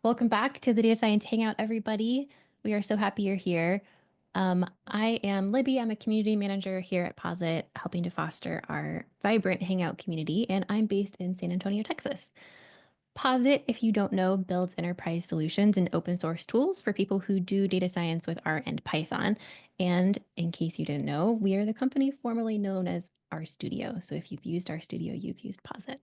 Welcome back to the Data Science Hangout, everybody. We are so happy you're here. I am Libby. I'm a community manager here at Posit, helping to foster our vibrant Hangout community, and I'm based in San Antonio, Texas. Posit, if you don't know, builds enterprise solutions and open source tools for people who do data science with R and Python. And in case you didn't know, we are the company formerly known as RStudio. So if you've used RStudio, you've used Posit.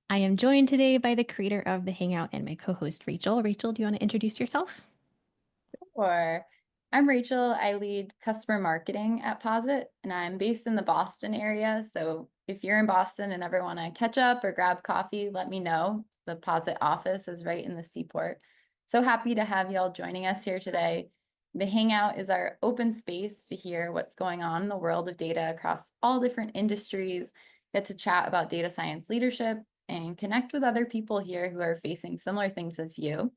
I am joined today by the creator of the Hangout and my co-host, Rachel. Rachel, do you want to introduce yourself? Or I'm Rachel. I lead customer marketing at Posit, and I'm based in the Boston area. So if you're in Boston and ever want to catch up or grab coffee, let me know. The Posit office is right in the Seaport. So happy to have y'all joining us here today. The Hangout is our open space to hear what's going on in the world of data across all different industries, get to chat about data science leadership, and connect with other people here who are facing similar things as you.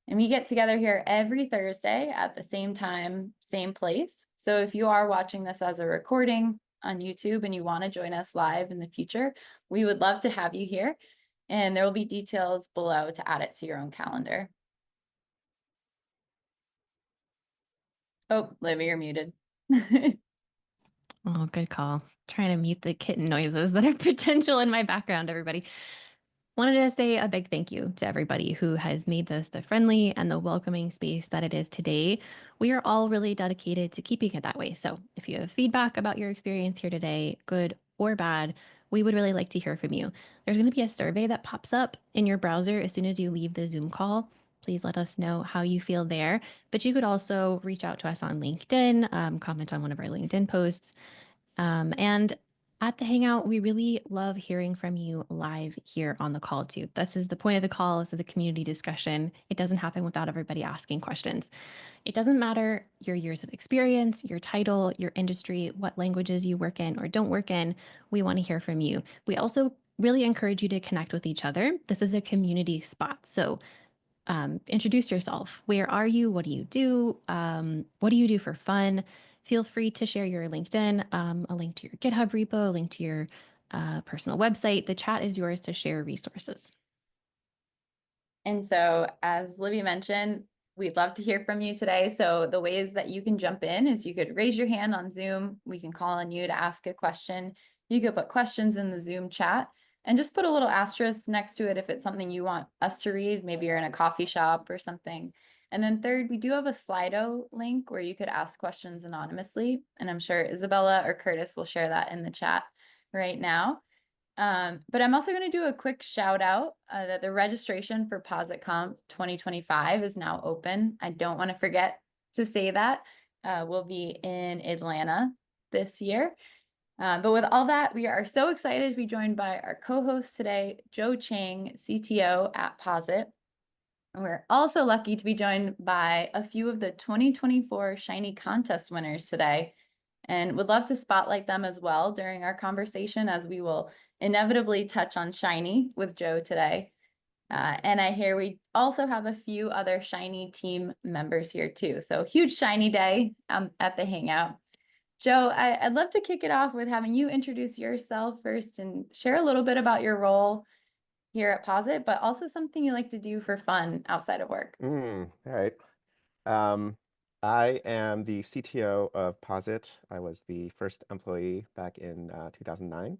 And we get together here every Thursday at the same time, same place. So if you are watching this as a recording on YouTube and you want to join us live in the future, we would love to have you here. And there will be details below to add it to your own calendar. Oh, Livy, you're muted. Oh, good call. Trying to mute the kitten noises that are potential in my background, everybody. Wanted to say a big thank you to everybody who has made this the friendly and the welcoming space that it is today. We are all really dedicated to keeping it that way. So if you have feedback about your experience here today, good or bad, we would really like to hear from you. There's going to be a survey that pops up in your browser as soon as you leave the Zoom call. Please let us know how you feel there. But you could also reach out to us on LinkedIn, comment on one of our LinkedIn posts. And at the Hangout, we really love hearing from you live here on the call too. This is the point of the call. This is a community discussion. It doesn't happen without everybody asking questions. It doesn't matter your years of experience, your title, your industry, what languages you work in or don't work in. We want to hear from you. We also really encourage you to connect with each other. This is a community spot. So introduce yourself. Where are you? What do you do? What do you do for fun? Feel free to share your LinkedIn, a link to your GitHub repo, a link to your personal website. The chat is yours to share resources. And so, as Livy mentioned, we'd love to hear from you today. So the ways that you can jump in is you could raise your hand on Zoom. We can call on you to ask a question. You could put questions in the Zoom chat and just put a little asterisk next to it if it's something you want us to read. Maybe you're in a coffee shop or something. And then third, we do have a Slido link where you could ask questions anonymously. And I'm sure Isabella or Curtis will share that in the chat right now. But I'm also going to do a quick shout out that the registration for PositConf 2025 is now open. I don't want to forget to say that. We'll be in Atlanta this year. But with all that, we are so excited to be joined by our co-host today, Joe Cheng, CTO at Posit. And we're also lucky to be joined by a few of the 2024 Shiny Contest winners today, and would love to spotlight them as well during our conversation, as we will inevitably touch on Shiny with Joe today. And I hear we also have a few other Shiny team members here too. So huge Shiny day at the Hangout. Joe, I'd love to kick it off with having you introduce yourself first and share a little bit about your role here at Posit, but also something you like to do for fun outside of work. All right. Um, I am the CTO of Posit. I was the first employee back in 2009.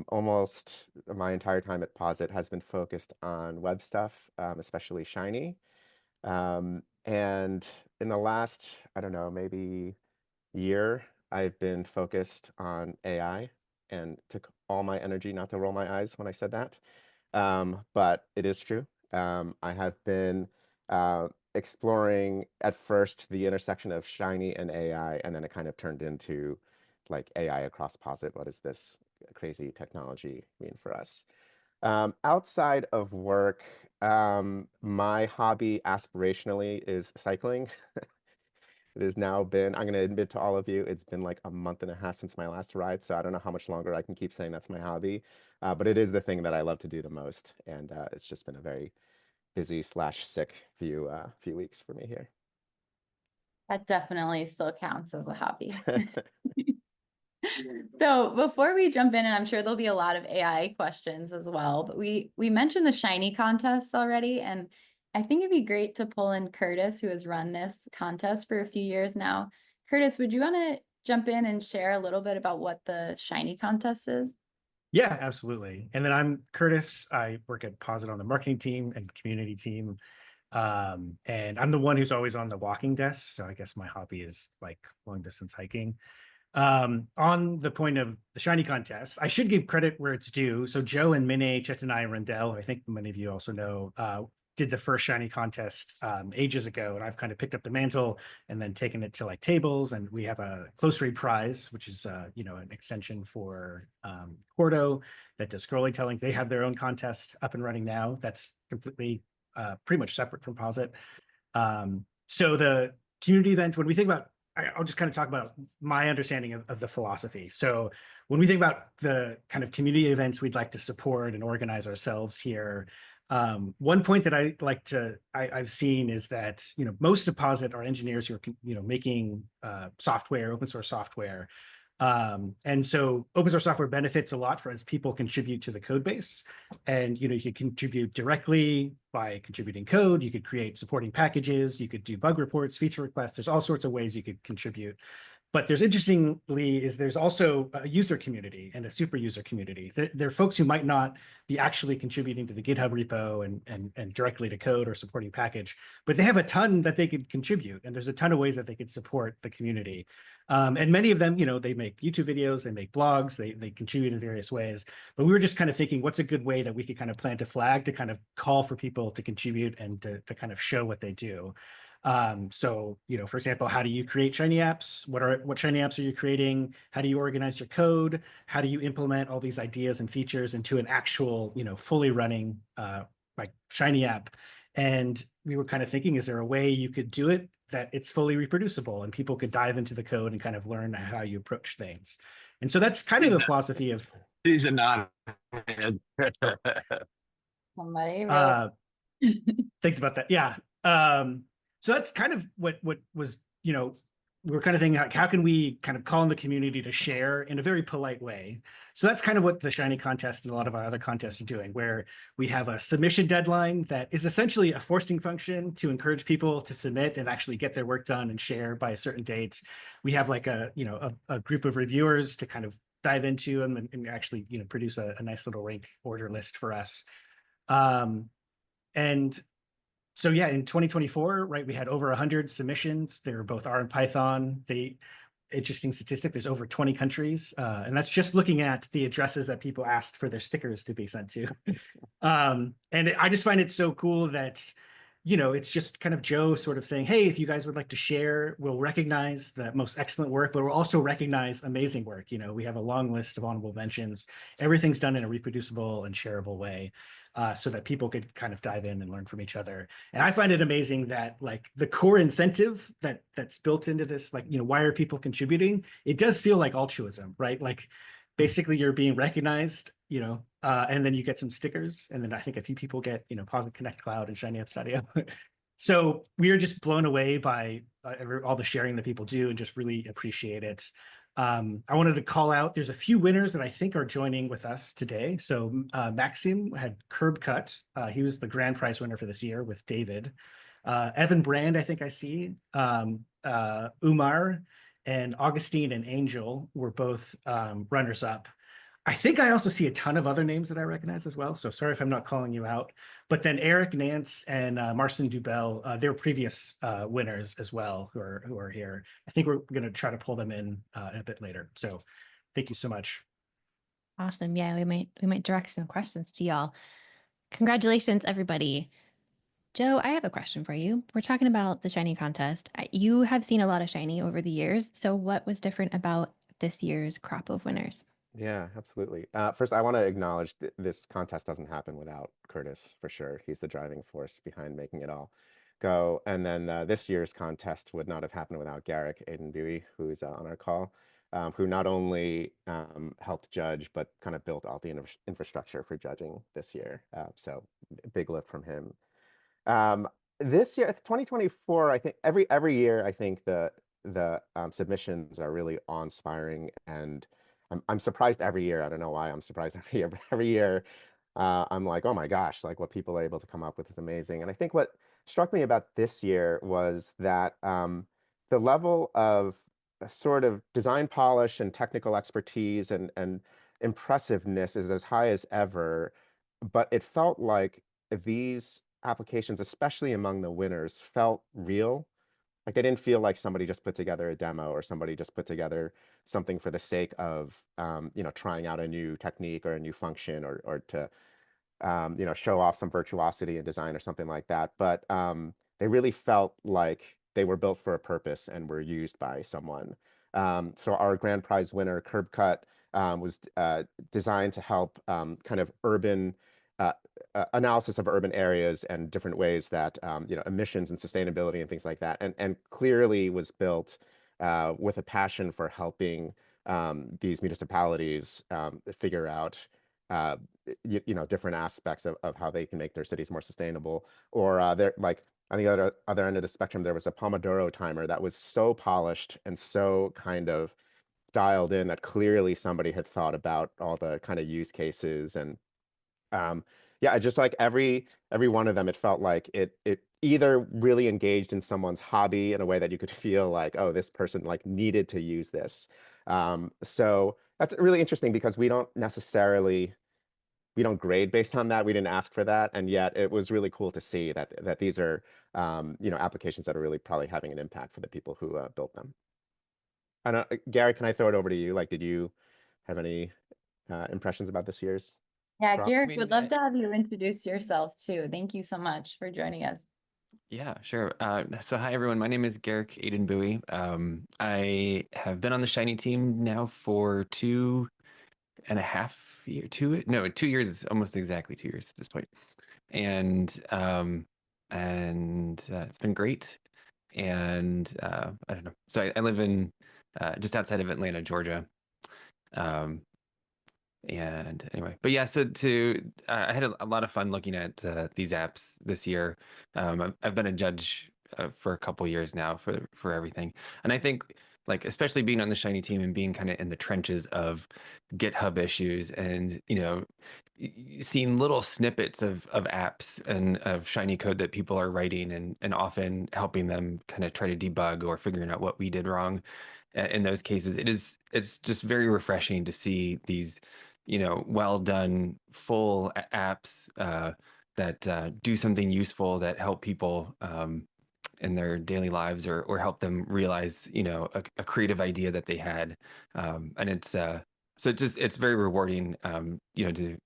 Almost my entire time at Posit has been focused on web stuff, especially Shiny. And in the last, I don't know, maybe year, I've been focused on AI, and took all my energy not to roll my eyes when I said that. But it is true. I have been exploring at first the intersection of Shiny and AI, and then it kind of turned into like AI across Posit. What does this crazy technology mean for us? Outside of work, my hobby aspirationally is cycling. It has now been, I'm going to admit to all of you, it's been like a month and a half since my last ride, so I don't know how much longer I can keep saying that's my hobby. But it is the thing that I love to do the most, and it's just been a very busy slash sick few weeks for me here. That definitely still counts as a hobby. So before we jump in, and I'm sure there'll be a lot of AI questions as well, but we mentioned the Shiny contest already, and I think it'd be great to pull in Curtis, who has run this contest for a few years now. Curtis, would you want to jump in and share a little bit about what the shiny contest is? Yeah, absolutely. And then I'm Curtis. I work at Posit on the marketing team and community team. And I'm the one who's always on the walking desk. So I guess my hobby is like long distance hiking. On the point of the shiny contest, I should give credit where it's due. So Joe and Minnie, Chet and I, Rendell, I think many of you also know, did the first shiny contest ages ago, and I've kind of picked up the mantle and then taken it to like tables. And we have a close read prize, which is an extension for Cordo that does storytelling. They have their own contest up and running now. That's completely pretty much separate from Posit. So the community event, when we think about, I'll just kind of talk about my understanding of the philosophy. So when we think about the kind of community events we'd like to support and organize ourselves here, one point that I've seen is that most of Posit are engineers who are making software, open source software. And so open source software benefits a lot as people contribute to the code base. And you could contribute directly by contributing code. You could create supporting packages. You could do bug reports, feature requests. There's all sorts of ways you could contribute. But there's also a user community and a super user community. There are folks who might not be actually contributing to the GitHub repo and directly to code or supporting package, but they have a ton that they could contribute. And there's a ton of ways that they could support the community. And many of them, they make YouTube videos, they make blogs, they contribute in various ways. But we were just kind of thinking, what's a good way that we could kind of plant a flag to kind of call for people to contribute and to kind of show what they do. So, for example, how do you create shiny apps? What shiny apps are you creating? How do you organize your code? How do you implement all these ideas and features into an actual, fully running like shiny app? And we were kind of thinking, is there a way you could do it that it's fully reproducible and people could dive into the code and kind of learn how you approach things? And so that's kind of the philosophy of. These are not. Somebody wrote. Thanks about that. Yeah. So that's kind of what was, we were kind of thinking, like, how can we kind of call on the community to share in a very polite way? So that's kind of what the Shiny contest and a lot of our other contests are doing, where we have a submission deadline that is essentially a forcing function to encourage people to submit and actually get their work done and share by a certain date. We have like a group of reviewers to kind of dive into them and actually, produce a nice little rank order list for us. And so yeah, in 2024, right, we had over 100 submissions. They were both R and Python. Interesting statistic, there's over 20 countries. And that's just looking at the addresses that people asked for their stickers to be sent to. And I just find it so cool that, it's just kind of Joe sort of saying, hey, if you guys would like to share, we'll recognize the most excellent work, but we'll also recognize amazing work. We have a long list of honorable mentions. Everything's done in a reproducible and shareable way. So that people could kind of dive in and learn from each other. And I find it amazing that like the core incentive that's built into this, like, why are people contributing? It does feel like altruism, right? Like basically you're being recognized, and then you get some stickers. And then I think a few people get, Posit Connect Cloud and Shiny Apps.io. So we are just blown away by all the sharing that people do and just really appreciate it. I wanted to call out, there's a few winners that I think are joining with us today. So Maxim had Curb Cut. He was the grand prize winner for this year with David. Evan Brand, I think I see. Umar and Augustine and Angel were both runners up. I think I also see a ton of other names that I recognize as well. So sorry if I'm not calling you out. But then Eric Nance and Marcin Dubel, they're previous winners as well who are here. I think we're going to try to pull them in a bit later. So thank you so much. Awesome. Yeah, we might direct some questions to y'all. Congratulations, everybody. Joe, I have a question for you. We're talking about the Shiny contest. You have seen a lot of Shiny over the years. So what was different about this year's crop of winners? Yeah, absolutely. First, I want to acknowledge this contest doesn't happen without Curtis, for sure. He's the driving force behind making it all go. And then this year's contest would not have happened without Garrick Aidenbury, who's on our call, who not only helped judge, but kind of built all the infrastructure for judging this year. So big lift from him. This year, 2024, I think every year, I think the submissions are really awe-inspiring, and I'm surprised every year. I don't know why I'm surprised every year, but every year I'm like, oh my gosh, like what people are able to come up with is amazing. And I think what struck me about this year was that the level of sort of design polish and technical expertise and impressiveness is as high as ever, but it felt like these applications, especially among the winners, felt real. Like they didn't feel like somebody just put together a demo or somebody just put together something for the sake of trying out a new technique or a new function or to show off some virtuosity in design or something like that. But they really felt like they were built for a purpose and were used by someone. So our grand prize winner, Curb Cut, was designed to help kind of urban uh, analysis of urban areas and different ways that emissions and sustainability and things like that, and clearly was built with a passion for helping these municipalities figure out different aspects of how they can make their cities more sustainable. Or they're like on the other end of the spectrum, there was a Pomodoro timer that was so polished and so kind of dialed in that clearly somebody had thought about all the kind of use cases. And yeah, just like every one of them, it felt like it either really engaged in someone's hobby in a way that you could feel like, oh, this person like needed to use this. So that's really interesting because we don't grade based on that. We didn't ask for that, and yet it was really cool to see that these are applications that are really probably having an impact for the people who built them. I don't, Gary, can I throw it over to you? Like, did you have any impressions about this year's Yeah, drop? Garrick, would love to have you introduce yourself too. Thank you so much for joining us. Yeah, sure. So hi everyone. My name is Garrick Aiden Bowie. I have been on the Shiny team now for 2.5 years. 2 years, almost exactly 2 years at this point. And it's been great. And I don't know. So I live in just outside of Atlanta, Georgia. Um, and anyway, but yeah, so I had a lot of fun looking at these apps this year. I've been a judge for a couple years now for everything, and I think like especially being on the Shiny team and being kind of in the trenches of GitHub issues and seeing little snippets of apps and of Shiny code that people are writing and often helping them kind of try to debug or figuring out what we did wrong. In those cases, it's just very refreshing to see these well done full apps that do something useful that help people in their daily lives or help them realize a creative idea that they had, and it's very rewarding to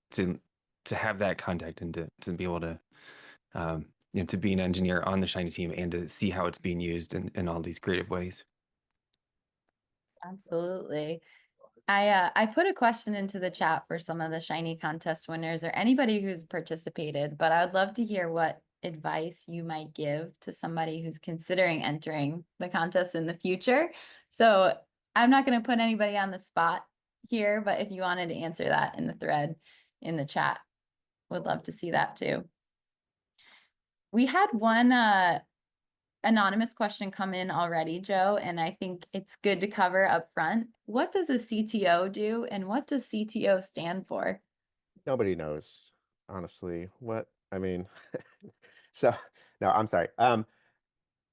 have that contact and to be able to to be an engineer on the Shiny team and to see how it's being used in all these creative ways. Absolutely. I put a question into the chat for some of the Shiny contest winners or anybody who's participated, but I would love to hear what advice you might give to somebody who's considering entering the contest in the future. So I'm not going to put anybody on the spot here, but if you wanted to answer that in the thread in the chat, would love to see that too. We had one anonymous question come in already, Joe, and I think it's good to cover up front. What does a CTO do and what does CTO stand for? Nobody knows, honestly. So no, I'm sorry.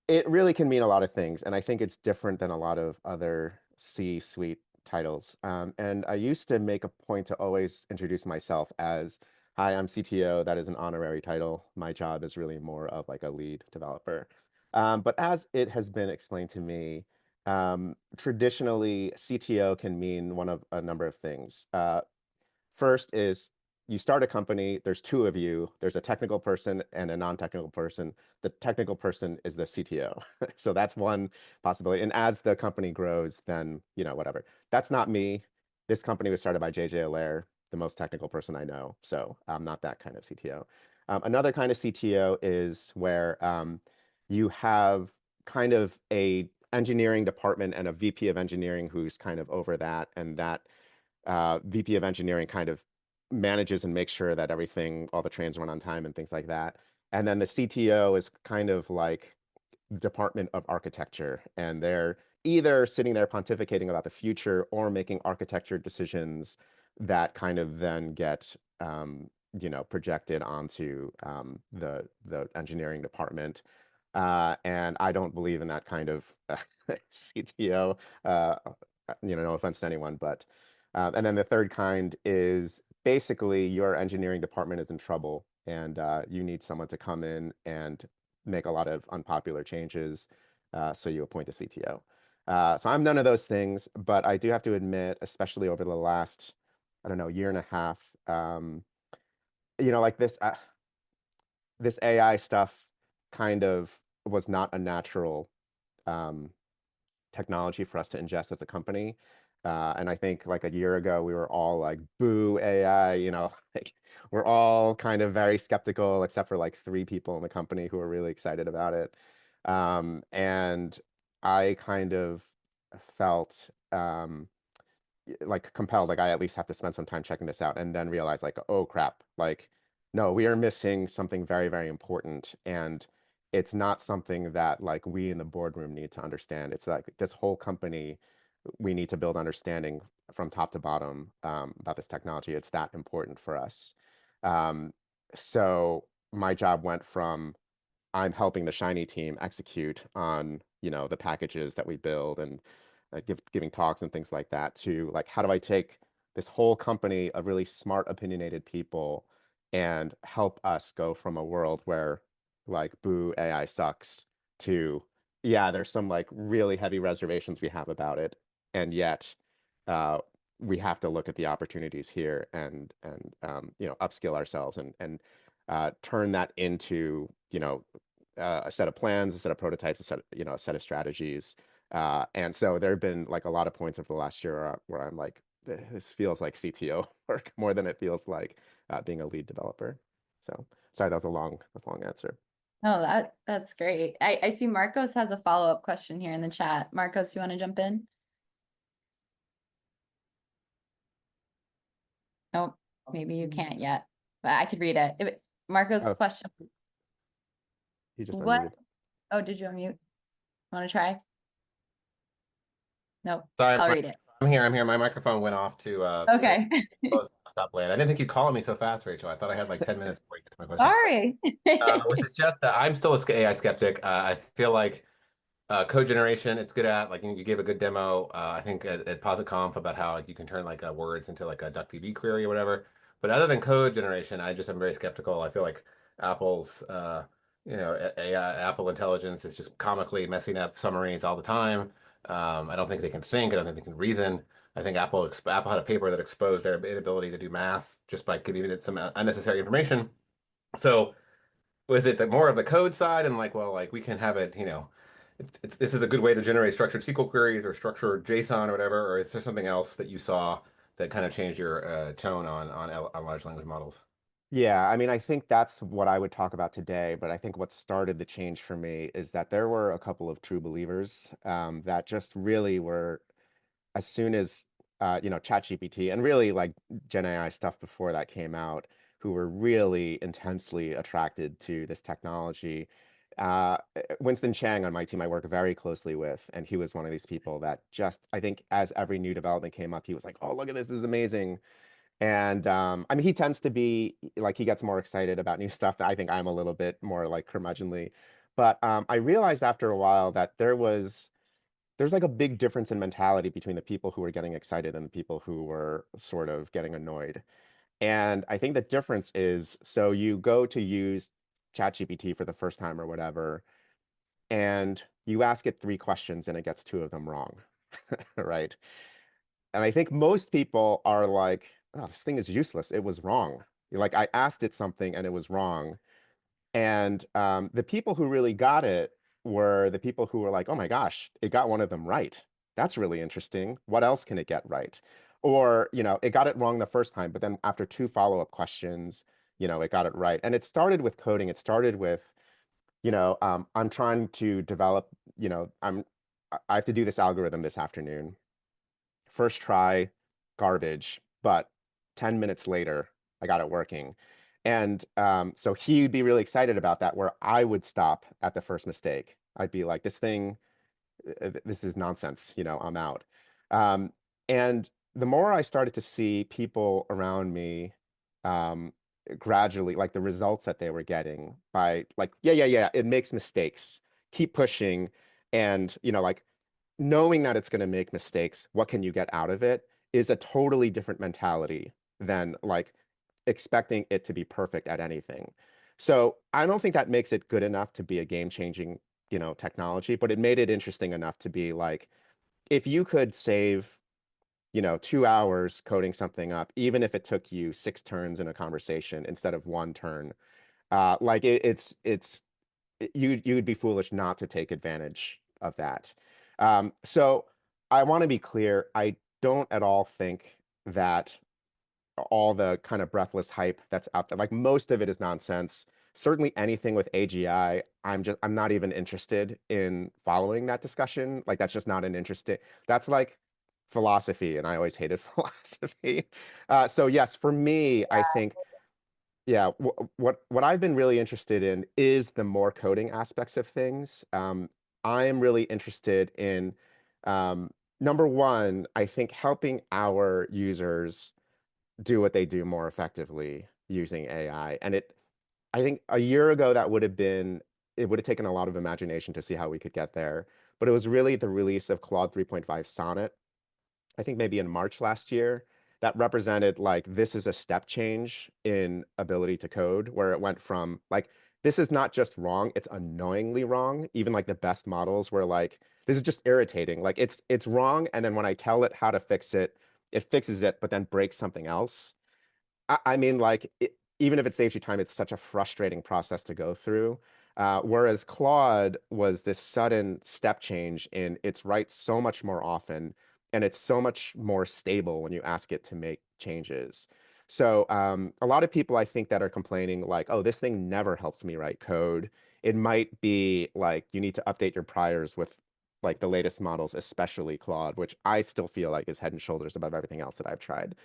It really can mean a lot of things, and I think it's different than a lot of other C-suite titles. And I used to make a point to always introduce myself as, "Hi, I'm CTO." That is an honorary title. My job is really more of like a lead developer. But as it has been explained to me, traditionally CTO can mean one of a number of things. First is you start a company, there's two of you, there's a technical person and a non-technical person. The technical person is the CTO. So that's one possibility. And as the company grows, then, whatever. That's not me. This company was started by JJ Allaire, the most technical person I know. So I'm not that kind of CTO. Another kind of CTO is where you have kind of a engineering department and a VP of engineering who's kind of over that, and that VP of engineering kind of manages and makes sure that all the trains run on time and things like that. And then the CTO is kind of like the Department of Architecture, and they're either sitting there pontificating about the future or making architecture decisions that kind of then get projected onto the engineering department. And I don't believe in that kind of CTO. No offense to anyone, but and then the third kind is basically your engineering department is in trouble, and you need someone to come in and make a lot of unpopular changes. So you appoint a CTO. So I'm none of those things, but I do have to admit, especially over the last, I don't know, year and a half, like this AI stuff kind of was not a natural um, technology for us to ingest as a company. And I think like a year ago, we were all like, boo AI, like we're all kind of very skeptical, except for like 3 people in the company who are really excited about it. And I kind of felt like compelled, like I at least have to spend some time checking this out, and then realize like, oh crap, like, no, we are missing something very, very important. And it's not something that like we in the boardroom need to understand. It's like this whole company, we need to build understanding from top to bottom about this technology. It's that important for us. Um, so my job went from I'm helping the Shiny team execute on, the packages that we build and giving talks and things like that, to like, how do I take this whole company of really smart, opinionated people and help us go from a world where like, boo, AI sucks, to, yeah, there's some like really heavy reservations we have about it. And yet, uh, we have to look at the opportunities here and upskill ourselves and turn that into, a set of plans, a set of prototypes, a set of strategies. And so there have been like a lot of points over the last year where I'm like, this feels like CTO work more than it feels like being a lead developer. So sorry, that's a long answer. Oh, that's great. I see Marcos has a follow-up question here in the chat. Marcos, you want to jump in? Nope, maybe you can't yet, but I could read it. Marcos' Oh, question. he just What? unmuted. Oh, did you unmute? Want to try? Nope. Sorry, I'll read it. I'm here. My microphone went off to Okay. close stop land. I didn't think you'd call me so fast, Rachel. I thought I had like 10 minutes before you get to my question. Sorry. Which is just that I'm still a AI skeptic. I feel like code generation, it's good at, like you gave a good demo, I think at PositConf, about how like, you can turn like words into like a DuckDB query or whatever. But other than code generation, I'm very skeptical. I feel like Apple's AI, Apple Intelligence is just comically messing up summaries all the time. I don't think they can think. I don't think they can reason. I think Apple had a paper that exposed their inability to do math just by giving it some unnecessary information. So was it more of the code side and like, well, like we can have it, this is a good way to generate structured SQL queries or structured JSON or whatever, or is there something else that you saw that kind of changed your tone on large language models? Yeah, I mean, I think that's what I would talk about today, but I think what started the change for me is that there were a couple of true believers that just really were, as soon as ChatGPT and really like Gen AI stuff before that came out, who were really intensely attracted to this technology. Winston Cheng on my team, I work very closely with, and he was one of these people that just, I think, as every new development came up, he was like, "Oh, look at this is amazing." And I mean, he tends to be like, he gets more excited about new stuff. That I think I'm a little bit more like curmudgeonly. But I realized after a while that there's like a big difference in mentality between the people who were getting excited and the people who were sort of getting annoyed. And I think the difference is, so you go to use ChatGPT for the first time or whatever, and you ask it 3 questions and it gets 2 of them wrong, right? And I think most people are like, oh, this thing is useless. It was wrong. Like, I asked it something and it was wrong. And the people who really got it were the people who were like, oh my gosh, it got one of them right. That's really interesting. What else can it get right? Or, it got it wrong the first time, but then after 2 follow-up questions, it got it right. And it started with coding. It started with, I'm trying to develop, I have to do this algorithm this afternoon. First try, garbage, but 10 minutes later, I got it working. And so he'd be really excited about that, where I would stop at the first mistake. I'd be like, this is nonsense, I'm out. And the more I started to see people around me gradually, like the results that they were getting by like, yeah, it makes mistakes. Keep pushing. And, like knowing that it's going to make mistakes, what can you get out of it is a totally different mentality than like expecting it to be perfect at anything. So I don't think that makes it good enough to be a game-changing, technology, but it made it interesting enough to be like, if you could save, 2 hours coding something up, even if it took you 6 turns in a conversation instead of 1 turn, like you'd be foolish not to take advantage of that. So I want to be clear. I don't at all think that all the kind of breathless hype that's out there, like most of it is nonsense. Certainly anything with AGI, I'm not even interested in following that discussion. Like that's just not an interested, that's like philosophy, and I always hated philosophy. So yes, for me, I think, yeah, what I've been really interested in is the more coding aspects of things. I am really interested in, number one, I think helping our users do what they do more effectively using AI. And I think a year ago it would have taken a lot of imagination to see how we could get there. But it was really the release of Claude 3.5 Sonnet, I think maybe in March last year, that represented like this is a step change in ability to code, where it went from like this is not just wrong, it's annoyingly wrong. Even like the best models were like, this is just irritating. Like it's wrong, and then when I tell it how to fix it, it fixes it, but then breaks something else. I mean, like, even if it saves you time, it's such a frustrating process to go through. Whereas Claude was this sudden step change in it's right so much more often, and it's so much more stable when you ask it to make changes. So a lot of people I think that are complaining like, oh, this thing never helps me write code. It might be like you need to update your priors with like the latest models, especially Claude, which I still feel like is head and shoulders above everything else that I've tried.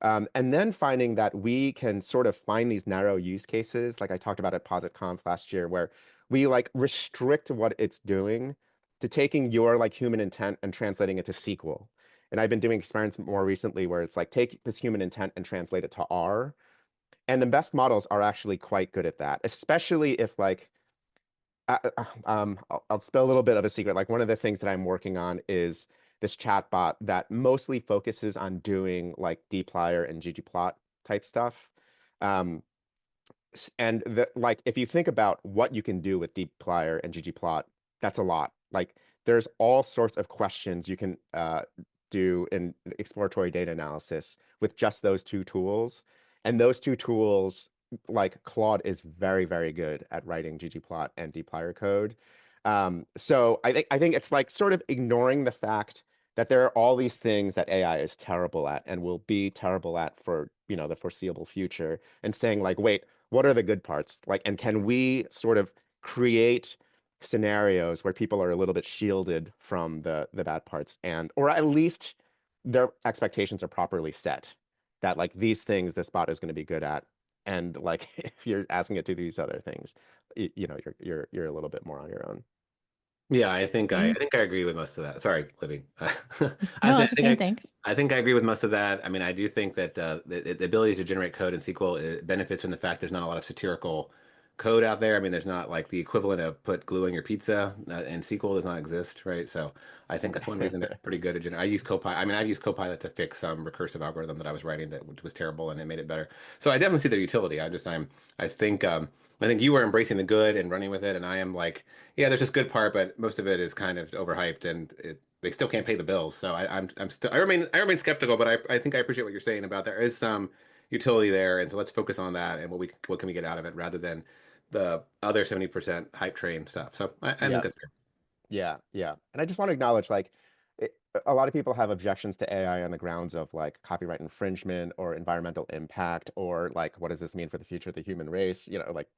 And then finding that we can sort of find these narrow use cases, like I talked about at PositConf last year, where we like restrict what it's doing to taking your like human intent and translating it to SQL. And I've been doing experiments more recently where it's like take this human intent and translate it to R. And the best models are actually quite good at that, especially if like I'll spill a little bit of a secret. Like one of the things that I'm working on is this chatbot that mostly focuses on doing like dplyr and ggplot type stuff. Um, and like if you think about what you can do with dplyr and ggplot, that's a lot. Like there's all sorts of questions you can do in exploratory data analysis with just those two tools. And those two tools, like Claude is very, very good at writing ggplot and dplyr code. So I think it's like sort of ignoring the fact that there are all these things that AI is terrible at and will be terrible at for, the foreseeable future, and saying like, wait, what are the good parts? Like, and can we sort of create scenarios where people are a little bit shielded from the bad parts, and or at least their expectations are properly set, that like these things this bot is going to be good at, and like if you're asking it to do these other things, you're a little bit more on your own. Yeah, I think I Mm. think I agree with most of that. Sorry, Libby. No, I was just saying thanks. I think I agree with most of that. I mean, I do think that the ability to generate code in SQL benefits from the fact there's not a lot of satirical code out there. I mean, there's not like the equivalent of put glue in your pizza in SQL does not exist, right? So I think that's one reason they're pretty good at generate. I use Copilot. I mean, I've used Copilot to fix some recursive algorithm that I was writing that was terrible, and it made it better. So I definitely see their utility. I think you are embracing the good and running with it, and I am like, yeah, there's this good part, but most of it is kind of overhyped, and they still can't pay the bills. So I'm still I remain skeptical, but I think I appreciate what you're saying about there is some utility there, and so let's focus on that and what can we get out of it rather than the other 70% hype train stuff. So I think Yeah. that's fair. Yeah. And I just want to acknowledge like a lot of people have objections to AI on the grounds of like copyright infringement or environmental impact, or like what does this mean for the future of the human race? Like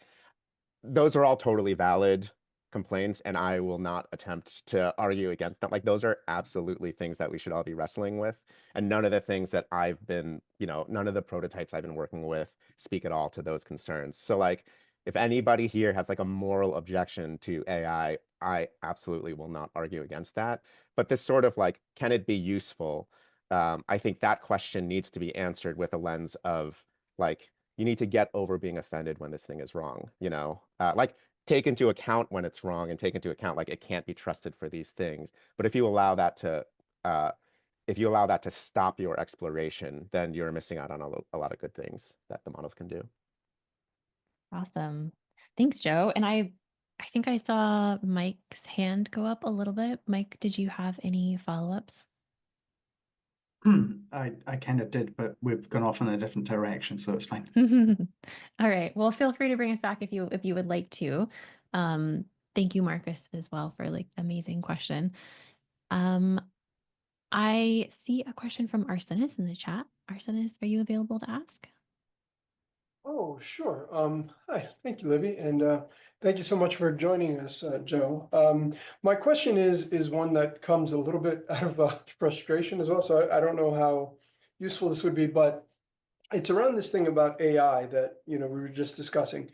those are all totally valid complaints, and I will not attempt to argue against them. Like those are absolutely things that we should all be wrestling with. And none of the things that none of the prototypes I've been working with speak at all to those concerns. So like if anybody here has like a moral objection to AI, I absolutely will not argue against that. But this sort of like, can it be useful? I think that question needs to be answered with a lens of like, you need to get over being offended when this thing is wrong, you know, like take into account when it's wrong and take into account like it can't be trusted for these things. But if you allow that to stop your exploration, then you're missing out on a lot of good things that the models can do. Awesome. Thanks, Joe. And I think I saw Mike's hand go up a little bit. Mike, did you have any follow-ups? I kind of did, but we've gone off in a different direction, so it's fine. All right. Well, feel free to bring us back if you would like to. Thank you, Marcus, as well for like amazing question. I see a question from Arsenis in the chat. Arsenis, are you available to ask? Oh, sure. Hi, thank you, Livy, and thank you so much for joining us, Joe. My question is one that comes a little bit out of frustration as well, so I don't know how useful this would be, but it's around this thing about AI that, you know, we were just discussing.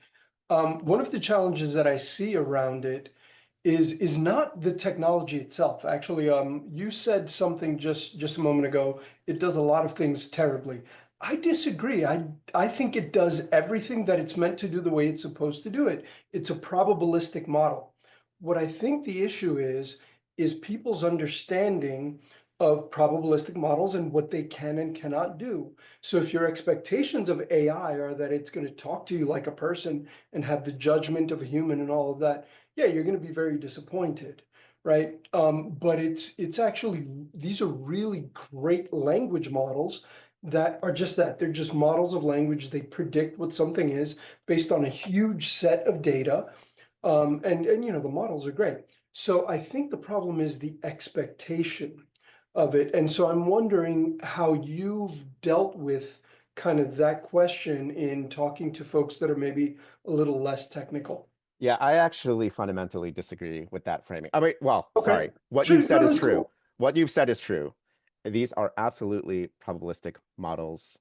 One of the challenges that I see around it is not the technology itself. Actually, you said something just a moment ago. It does a lot of things terribly. I disagree. I think it does everything that it's meant to do the way it's supposed to do it. It's a probabilistic model. What I think the issue is people's understanding of probabilistic models and what they can and cannot do. So if your expectations of AI are that it's going to talk to you like a person and have the judgment of a human and all of that, yeah, you're going to be very disappointed, right? But it's actually, these are really great language models that are just that. They're just models of language. They predict what something is based on a huge set of data. And you know, the models are great. So I think the problem is the expectation of it. And so I'm wondering how you've dealt with kind of that question in talking to folks that are maybe a little less technical. Yeah, I actually fundamentally disagree with that framing. I mean, well, Okay. sorry. What Sure, you've said no, is that's true. cool. What you've said is true. These are absolutely probabilistic models.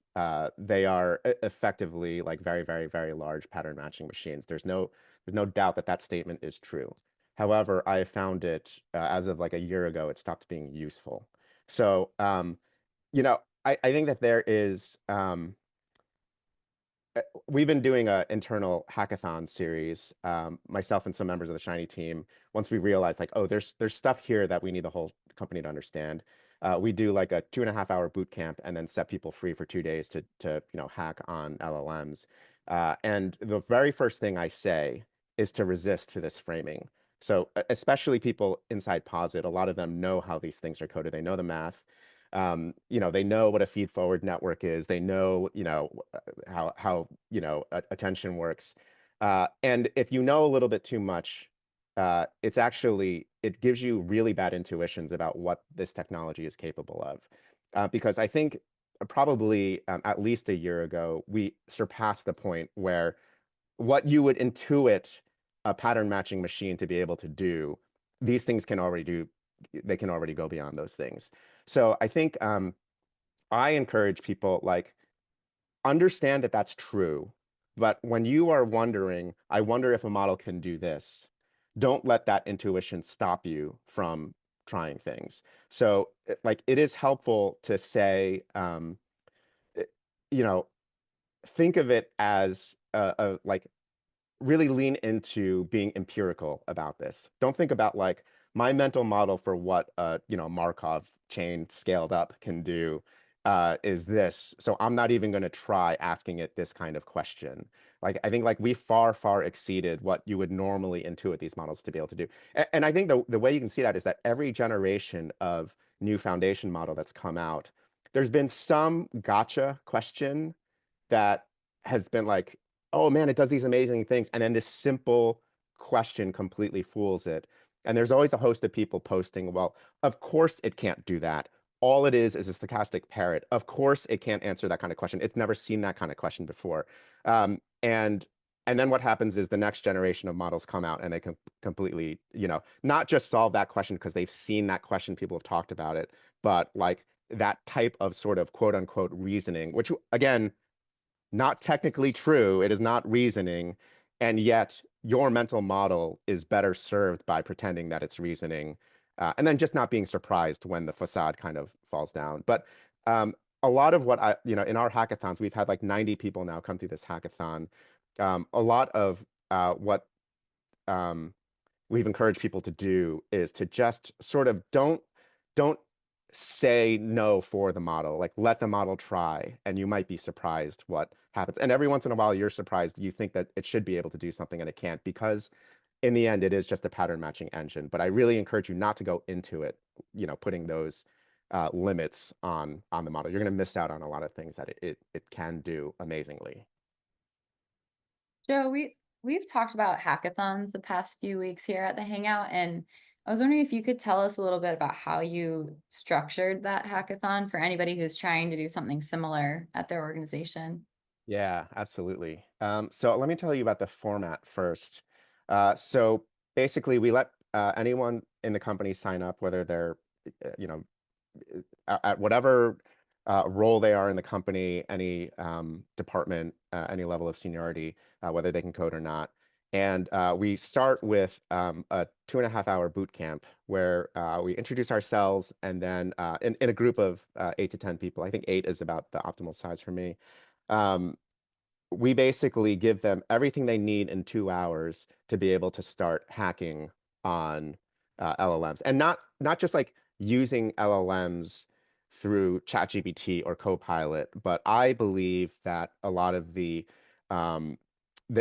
They are effectively like very, very, very large pattern matching machines. There's no doubt that that statement is true. However, I found it as of like a year ago, it stopped being useful. So, you know, I think that there is, we've been doing an internal hackathon series, myself and some members of the Shiny team. Once we realized like, oh, there's stuff here that we need the whole company to understand. We do like a 2.5-hour boot camp and then set people free for 2 days to you know, hack on LLMs. And the very first thing I say is to resist to this framing. So especially people inside Posit, a lot of them know how these things are coded. They know the math. You know, they know what a feed forward network is. They know, you know, how you know, attention works. And if you know a little bit too much, it's actually, it gives you really bad intuitions about what this technology is capable of. Because I think probably at least a year ago, we surpassed the point where what you would intuit a pattern matching machine to be able to do, these things can already do, they can already go beyond those things. So I think I encourage people like, understand that that's true, but when you are wondering, I wonder if a model can do this, don't let that intuition stop you from trying things. So like, it is helpful to say, you know, think of it as like, really lean into being empirical about this. Don't think about like, my mental model for what you know, Markov chain scaled up can do is this. So I'm not even going to try asking it this kind of question. Like, I think like we far exceeded what you would normally intuit these models to be able to do. And I think the way you can see that is that every generation of new foundation model that's come out, there's been some gotcha question that has been like, oh man, it does these amazing things. And then this simple question completely fools it. And there's always a host of people posting, well, of course it can't do that. All it is a stochastic parrot. Of course it can't answer that kind of question. It's never seen that kind of question before. And then what happens is the next generation of models come out and they can completely, you know, not just solve that question because they've seen that question, people have talked about it, but like that type of sort of quote unquote reasoning, which again, not technically true. It is not reasoning. And yet your mental model is better served by pretending that it's reasoning and then just not being surprised when the facade kind of falls down. But a lot of what in our hackathons, we've had like 90 people now come through this hackathon. A lot of what we've encouraged people to do is to just sort of don't say no for the model. Like, let the model try, and you might be surprised what happens. And every once in a while, you're surprised. You think that it should be able to do something and it can't, because in the end, it is just a pattern matching engine. But I really encourage you not to go into it, putting those limits on the model. You're going to miss out on a lot of things that it can do amazingly. Joe, we've talked about hackathons the past few weeks here at the Hangout, and I was wondering if you could tell us a little bit about how you structured that hackathon for anybody who's trying to do something similar at their organization. Yeah, absolutely. So let me tell you about the format first. So basically, we let anyone in the company sign up, whether they're, at whatever role they are in the company, any department, any level of seniority, whether they can code or not. And we start with a 2.5-hour boot camp where we introduce ourselves, and then in a group of 8 to 10 people. I think 8 is about the optimal size for me. We basically give them everything they need in 2 hours to be able to start hacking on LLMs, and not just like using LLMs through ChatGPT or Copilot, but I believe that a lot of the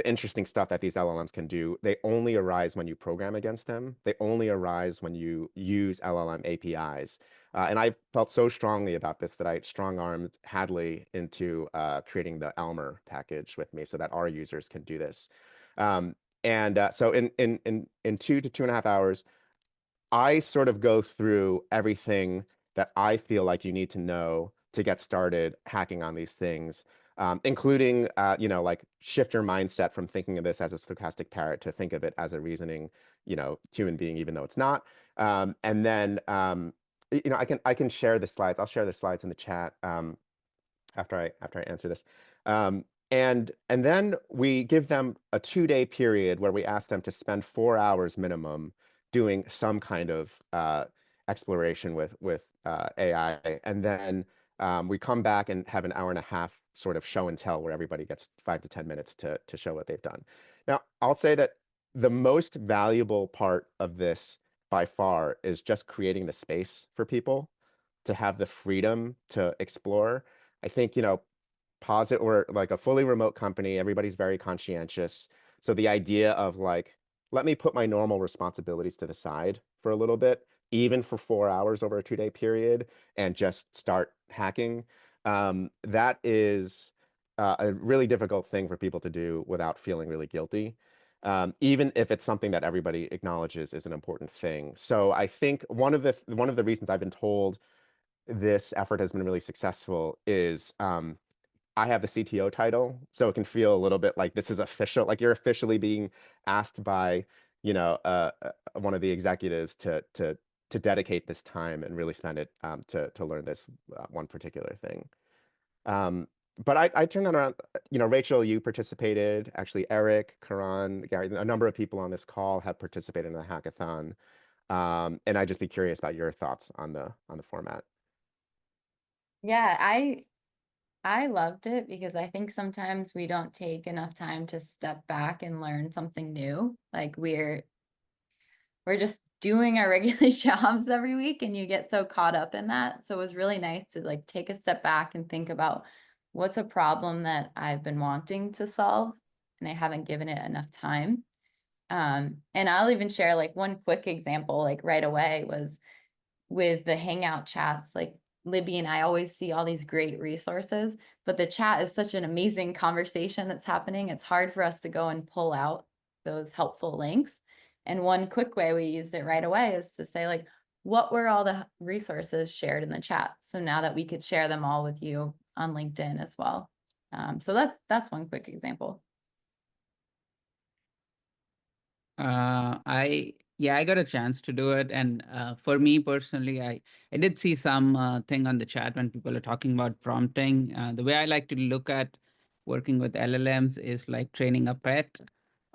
interesting stuff that these LLMs can do, they only arise when you program against them. They only arise when you use LLM APIs. And I felt so strongly about this that I strong-armed Hadley into creating the Elmer package with me so that our users can do this. So in 2 to 2.5 hours, I sort of go through everything that I feel like you need to know to get started hacking on these things, including, like, shift your mindset from thinking of this as a stochastic parrot to think of it as a reasoning, human being, even though it's not. And then, I can share the slides. I'll share the slides in the chat after I answer this. And then we give them a 2-day period where we ask them to spend 4 hours minimum doing some kind of exploration with AI. And then we come back and have an 1.5-hour sort of show and tell where everybody gets 5 to 10 minutes to show what they've done. Now, I'll say that the most valuable part of this by far is just creating the space for people to have the freedom to explore. I think, Posit, we're like a fully remote company. Everybody's very conscientious. So the idea of like, let me put my normal responsibilities to the side for a little bit, even for 4 hours over a 2-day period, and just start hacking. That is a really difficult thing for people to do without feeling really guilty, even if it's something that everybody acknowledges is an important thing. So I think one of the reasons I've been told this effort has been really successful is I have the CTO title, so it can feel a little bit like this is official, like you're officially being asked by, one of the executives to dedicate this time and really spend it to learn this one particular thing. But I turned that around. Rachel, you participated. Actually, Eric, Karan, Gary, a number of people on this call have participated in the hackathon. And I'd just be curious about your thoughts on the format. Yeah, I loved it because I think sometimes we don't take enough time to step back and learn something new. Like we're just doing our regular jobs every week, and you get so caught up in that. So it was really nice to like take a step back and think about what's a problem that I've been wanting to solve and I haven't given it enough time. And I'll even share like one quick example, like right away, was with the Hangout chats. Like Libby and I always see all these great resources, but the chat is such an amazing conversation that's happening. It's hard for us to go and pull out those helpful links. And one quick way we used it right away is to say, like, what were all the resources shared in the chat? So now that we could share them all with you on LinkedIn as well. So that's one quick example. I got a chance to do it, and for me personally, I did see some thing on the chat when people are talking about prompting. The way I like to look at working with LLMs is like training a pet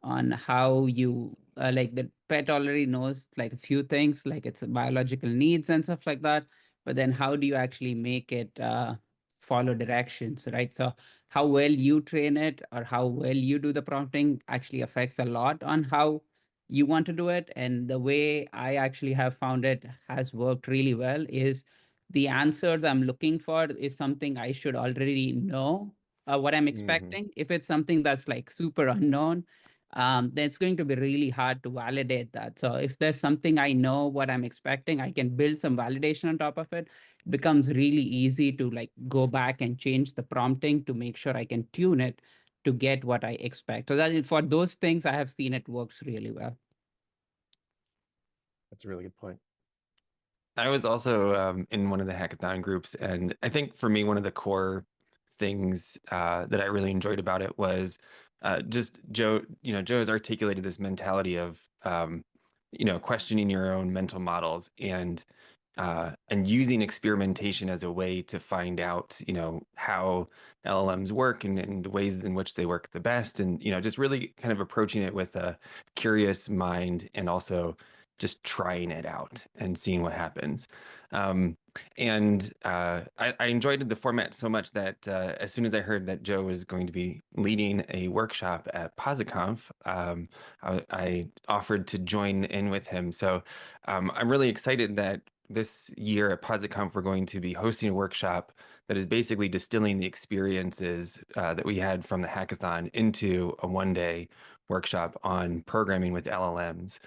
on how you like the pet already knows like a few things, like its biological needs and stuff like that. But then how do you actually make it follow directions, right? So how well you train it or how well you do the prompting actually affects a lot on how you want to do it. And the way I actually have found it has worked really well is the answers I'm looking for is something I should already know what I'm expecting. If it's something that's like super unknown, then it's going to be really hard to validate that. So if there's something I know what I'm expecting, I can build some validation on top of it. It becomes really easy to like go back and change the prompting to make sure I can tune it to get what I expect. So that is, for those things, I have seen it works really well. That's a really good point. I was also in one of the hackathon groups, and I think for me, one of the core things that I really enjoyed about it was just Joe. Joe has articulated this mentality of questioning your own mental models and using experimentation as a way to find out how LLMs work and the ways in which they work the best, and just really kind of approaching it with a curious mind and also just trying it out and seeing what happens. I enjoyed the format so much that as soon as I heard that Joe was going to be leading a workshop at PositConf, I offered to join in with him. So I'm really excited that this year at PositConf, we're going to be hosting a workshop that is basically distilling the experiences that we had from the hackathon into a one-day workshop on programming with LLMs.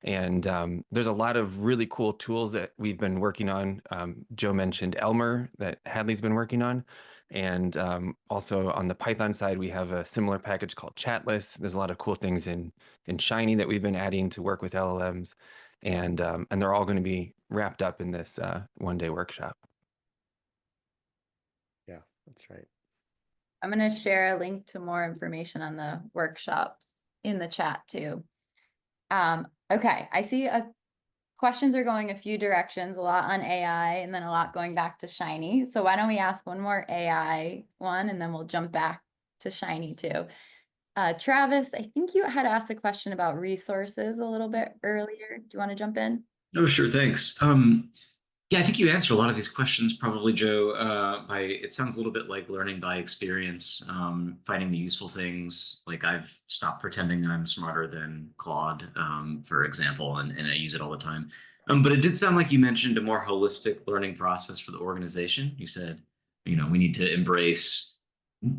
And there's a lot of really cool tools that we've been working on. Joe mentioned Elmer that Hadley's been working on. And also on the Python side, we have a similar package called Chatless. There's a lot of cool things in Shiny that we've been adding to work with LLMs. And they're all going to be wrapped up in this one-day workshop. Yeah, that's right. I'm going to share a link to more information on the workshops in the chat too. Okay, I see questions are going a few directions, a lot on AI and then a lot going back to Shiny. So why don't we ask one more AI one and then we'll jump back to Shiny too. Travis, I think you had asked a question about resources a little bit earlier. Do you want to jump in? Oh, sure. Thanks. Yeah, I think you answered a lot of these questions probably, Joe. It sounds a little bit like learning by experience, finding the useful things. Like I've stopped pretending I'm smarter than Claude, for example, and I use it all the time. But it did sound like you mentioned a more holistic learning process for the organization. You said, we need to embrace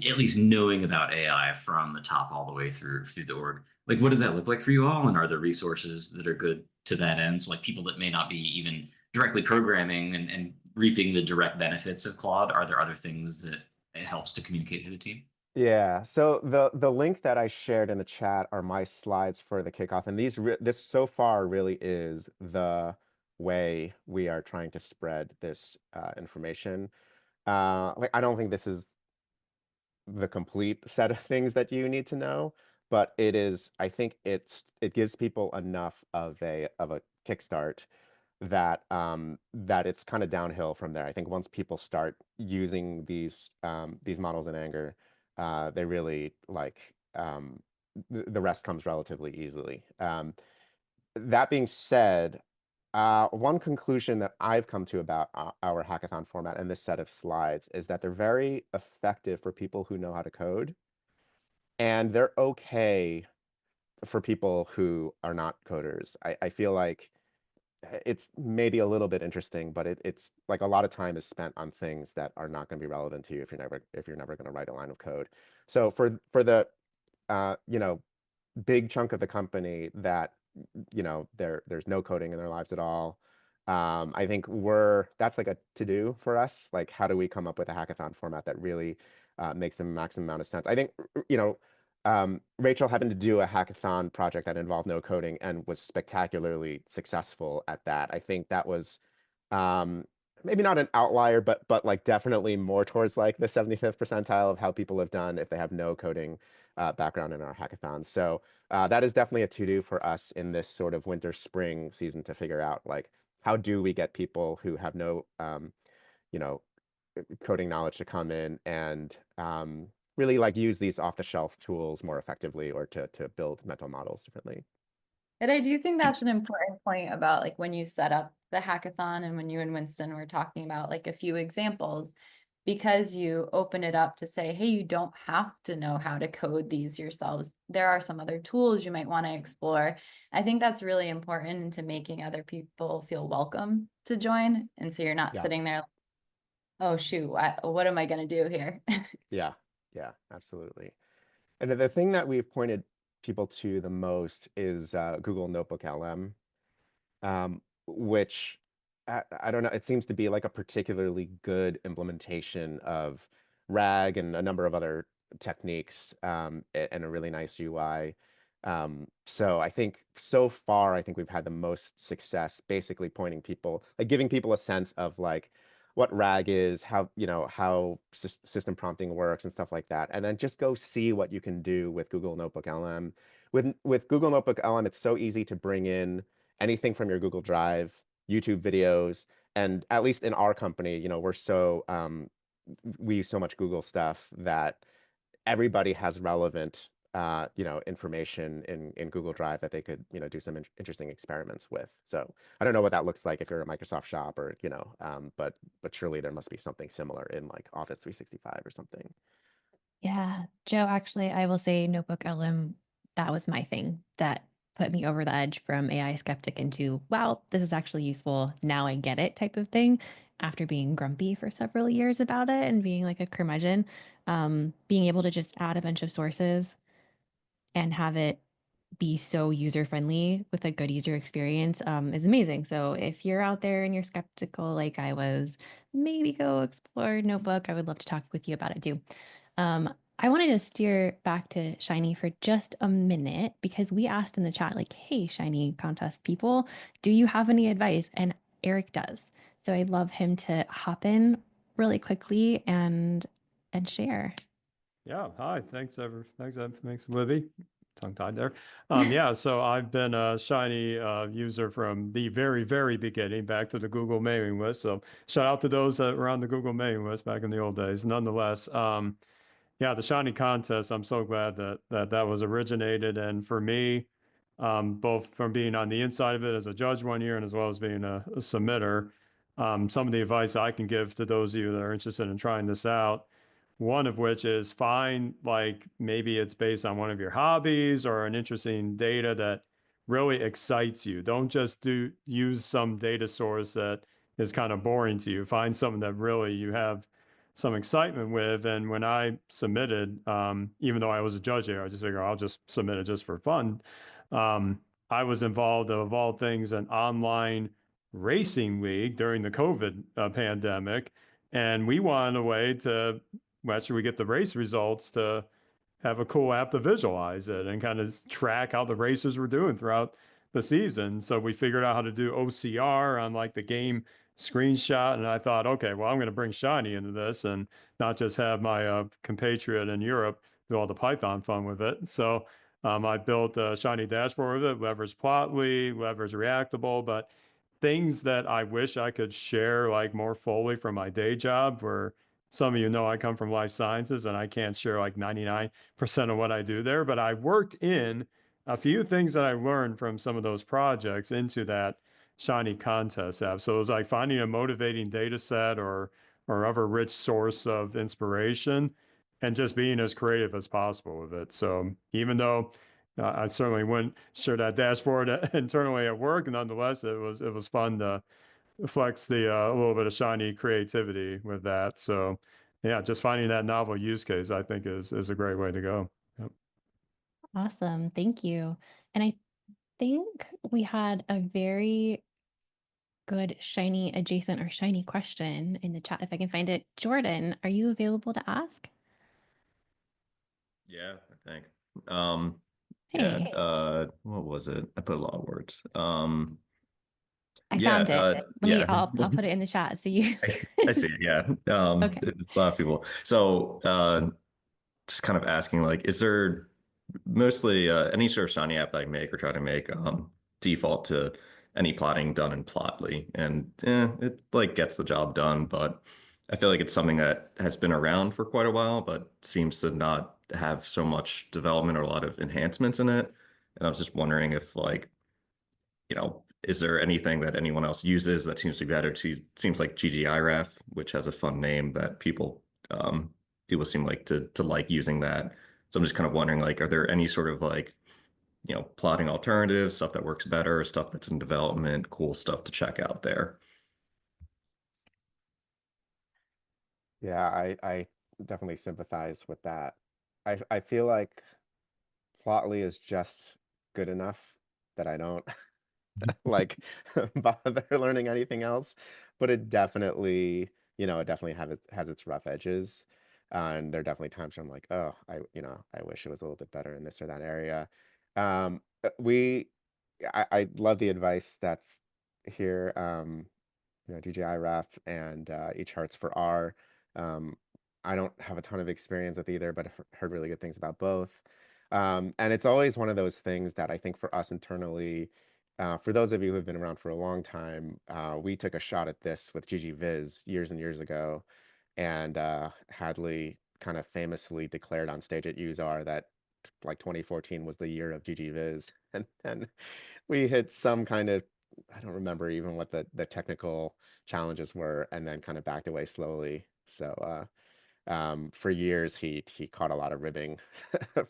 at least knowing about AI from the top all the way through the org. Like, what does that look like for you all? And are there resources that are good to that end? So like people that may not be even directly programming and reaping the direct benefits of Claude, are there other things that it helps to communicate to the team? Yeah, so the link that I shared in the chat are my slides for the kickoff, and this so far really is the way we are trying to spread this information. Like I don't think this is the complete set of things that you need to know, but it is. I think it gives people enough of a kickstart that that it's kind of downhill from there. I think once people start using these models in anger, they really like the rest comes relatively easily. That being said, one conclusion that I've come to about our hackathon format and this set of slides is that they're very effective for people who know how to code, and they're okay for people who are not coders. I feel like it's maybe a little bit interesting, but it's like a lot of time is spent on things that are not going to be relevant to you if you're never going to write a line of code. So for the big chunk of the company that there's no coding in their lives at all, I think that's like a to-do for us. Like, how do we come up with a hackathon format that really makes the maximum amount of sense? I think Rachel happened to do a hackathon project that involved no coding and was spectacularly successful at that. I think that was maybe not an outlier, but like definitely more towards like the 75th percentile of how people have done if they have no coding background in our hackathons. So that is definitely a to-do for us in this sort of winter spring season to figure out like how do we get people who have no coding knowledge to come in and really like use these off-the-shelf tools more effectively or to build mental models differently. And I do think that's an important point about like when you set up the hackathon and when you and Winston were talking about like a few examples, because you open it up to say, hey, you don't have to know how to code these yourselves. There are some other tools you might want to explore. I think that's really important into making other people feel welcome to join. And so you're not sitting there, oh, shoot, what am I going to do here? Yeah, absolutely. And the thing that we've pointed people to the most is Google Notebook LM, which I don't know, it seems to be like a particularly good implementation of RAG and a number of other techniques, and a really nice UI. So I think so far, I think we've had the most success basically pointing people, like giving people a sense of like what RAG is, how, how system prompting works and stuff like that. And then just go see what you can do with Google Notebook LM. With Google Notebook LM, it's so easy to bring in anything from your Google Drive, YouTube videos, and at least in our company, we're so we use so much Google stuff that everybody has relevant information in Google Drive that they could do some interesting experiments with. So I don't know what that looks like if you're a Microsoft shop or but surely there must be something similar in like Office 365 or something. Yeah, Joe, actually, I will say Notebook LM, that was my thing that put me over the edge from AI skeptic into, wow, this is actually useful. Now I get it type of thing after being grumpy for several years about it and being like a curmudgeon. Being able to just add a bunch of sources and have it be so user friendly with a good user experience is amazing. So if you're out there and you're skeptical like I was, maybe go explore Notebook. I would love to talk with you about it too. I wanted to steer back to Shiny for just a minute because we asked in the chat, like, hey, Shiny contest people, do you have any advice? And Eric does. So I'd love him to hop in really quickly and share. Yeah, hi. Thanks, thanks, Libby. Tongue-tied there. Yeah, so I've been a Shiny user from the very, very beginning, back to the Google mailing list. So shout out to those that were on the Google mailing list back in the old days. Nonetheless, yeah, the Shiny contest, I'm so glad that was originated. And for me, both from being on the inside of it as a judge one year and as well as being a submitter, some of the advice I can give to those of you that are interested in trying this out, one of which is find, like, maybe it's based on one of your hobbies or an interesting data that really excites you. Don't just use some data source that is kind of boring to you. Find something that really you have some excitement with. And when I submitted, even though I was a judge there, I just figured I'll just submit it just for fun. I was involved, of all things, an online racing league during the COVID pandemic. And we wanted a way to, after we get the race results, to have a cool app to visualize it and kind of track how the racers were doing throughout the season. So we figured out how to do OCR on like the game screenshot. And I thought, okay, well, I'm going to bring Shiny into this and not just have my compatriot in Europe do all the Python fun with it. So I built a Shiny dashboard with it, leverage Plotly, leverage Reactable, but things that I wish I could share like more fully from my day job, where some of you know I come from life sciences and I can't share like 99% of what I do there, but I worked in a few things that I learned from some of those projects into that Shiny contest app. So it was like finding a motivating data set or other rich source of inspiration and just being as creative as possible with it. So even though I certainly wouldn't share that dashboard internally at work, nonetheless, it was fun to flex the a little bit of Shiny creativity with that. So yeah, just finding that novel use case, I think, is a great way to go. Yep. Awesome. Thank you. And I think we had a very good Shiny adjacent or Shiny question in the chat. If I can find it. Jordan, are you available to ask? Yeah, I think. Hey. Yeah, what was it? I put a lot of words. I Yeah, found it. I'll put it in the chat so you I see it, yeah. Okay. It's a lot of people. So just kind of asking, like, is there mostly any sort of Shiny app that I make or try to make default to any plotting done in Plotly? And it like gets the job done, but I feel like it's something that has been around for quite a while, but seems to not have so much development or a lot of enhancements in it. And I was just wondering if, like, is there anything that anyone else uses that seems to be better? Seems like GGIRAF, which has a fun name that people seem like to like using that. So I'm just kind of wondering, like, are there any sort of like, plotting alternatives, stuff that works better, stuff that's in development, cool stuff to check out there? Yeah, I definitely sympathize with that. I feel like Plotly is just good enough that I don't like bother learning anything else. But it definitely, it definitely has its rough edges. And there are definitely times where I'm like, oh, I wish it was a little bit better in this or that area. Um, I love the advice that's here. DJI REF and each Hearts for R. Um, I don't have a ton of experience with either, but I've heard really good things about both. And it's always one of those things that I think for us internally, for those of you who have been around for a long time, we took a shot at this with GG Viz years and years ago. And Hadley kind of famously declared on stage at USAR that like 2014 was the year of GG Viz. And then we hit some kind of, I don't remember even what the technical challenges were, and then kind of backed away slowly. So for years he caught a lot of ribbing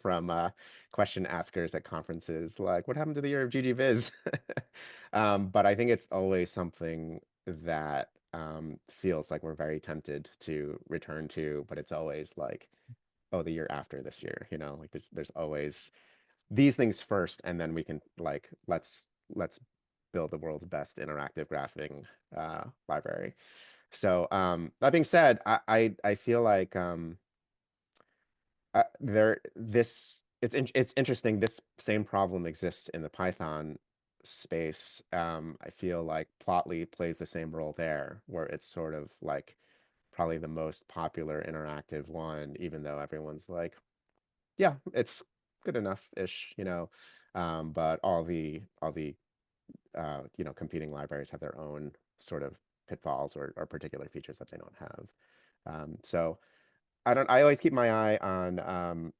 from question askers at conferences, like, "What happened to the year of GG Viz?" But I think it's always something that feels like we're very tempted to return to, but it's always like, oh, the year after this year, like there's always these things first, and then we can like let's build the world's best interactive graphing library. So that being said, I feel like it's interesting. This same problem exists in the Python space. I feel like Plotly plays the same role there, where it's sort of like probably the most popular interactive one, even though everyone's like, yeah, it's good enough-ish, but all the competing libraries have their own sort of pitfalls or particular features that they don't have. So I always keep my eye on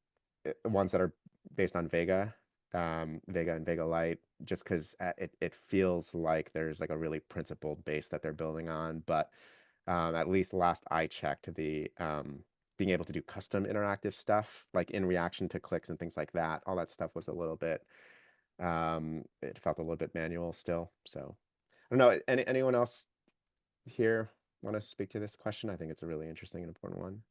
ones that are based on Vega, Vega and Vega Lite, just because it feels like there's like a really principled base that they're building on. But at least last I checked, the being able to do custom interactive stuff, like in reaction to clicks and things like that, all that stuff was a little bit, it felt a little bit manual still. So I don't know. Anyone else here want to speak to this question? I think it's a really interesting and important one.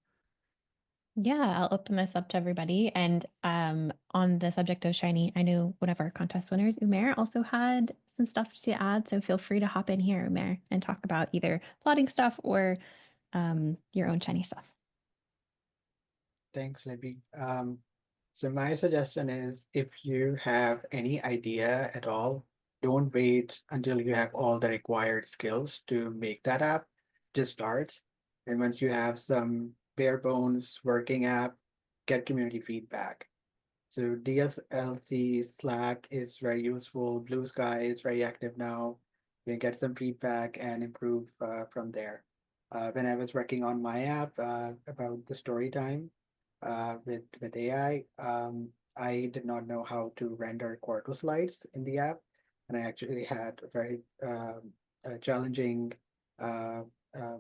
Yeah, I'll open this up to everybody. And on the subject of Shiny, I know one of our contest winners, Umair, also had some stuff to add. So feel free to hop in here, Umair, and talk about either plotting stuff or your own Shiny stuff. Thanks, Libby. So my suggestion is, if you have any idea at all, don't wait until you have all the required skills to make that app. Just start. And once you have some bare bones working app, get community feedback. So DSLC Slack is very useful. Blue Sky is very active now. You can get some feedback and improve from there. When I was working on my app about the story time, with AI, I did not know how to render Quarto slides in the app, and I actually had a very challenging uh, uh,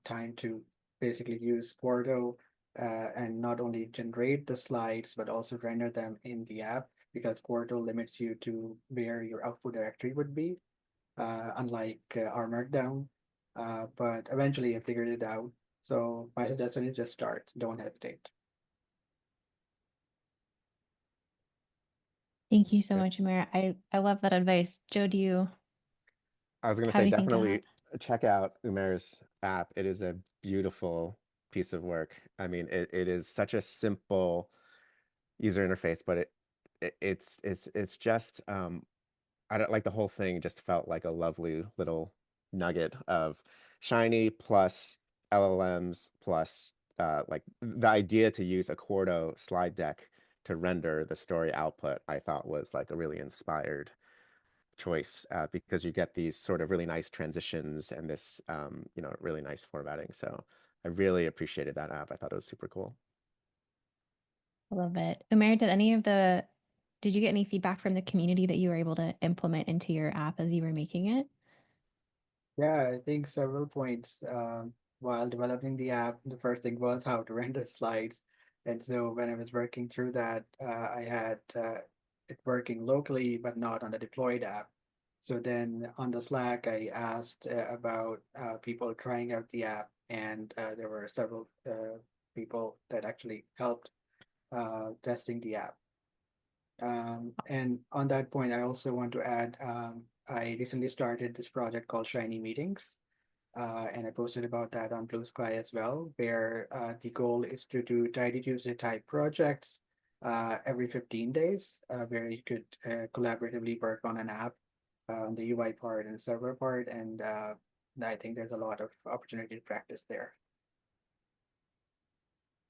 time to basically use Quarto and not only generate the slides but also render them in the app, because Quarto limits you to where your output directory would be, unlike R Markdown. But eventually I figured it out. So my suggestion is just start. Don't hesitate. Thank you so Yeah. much, Umair. I love that advice. Joe, do you I was going to have say, anything to definitely add? check out Umair's app. It is a beautiful piece of work. I mean, it is such a simple user interface, but it's just I don't like the whole thing. Just felt like a lovely little nugget of Shiny plus LLMs plus like the idea to use a Quarto slide deck to render the story output. I thought was like a really inspired choice because you get these sort of really nice transitions and this really nice formatting. So I really appreciated that app. I thought it was super cool. I love it. Umair, did any of the Did you get any feedback from the community that you were able to implement into your app as you were making it? Yeah, I think several points. While developing the app, the first thing was how to render slides. And so when I was working through that, I had it working locally, but not on the deployed app. So then on the Slack, I asked about people trying out the app, and there were several people that actually helped testing the app. And on that point, I also want to add, I recently started this project called Shiny Meetings, and I posted about that on Blue Sky as well, where the goal is to do Tidy Tuesday type projects every 15 days, where you could collaboratively work on an app, on the UI part and server part, and I think there's a lot of opportunity to practice there.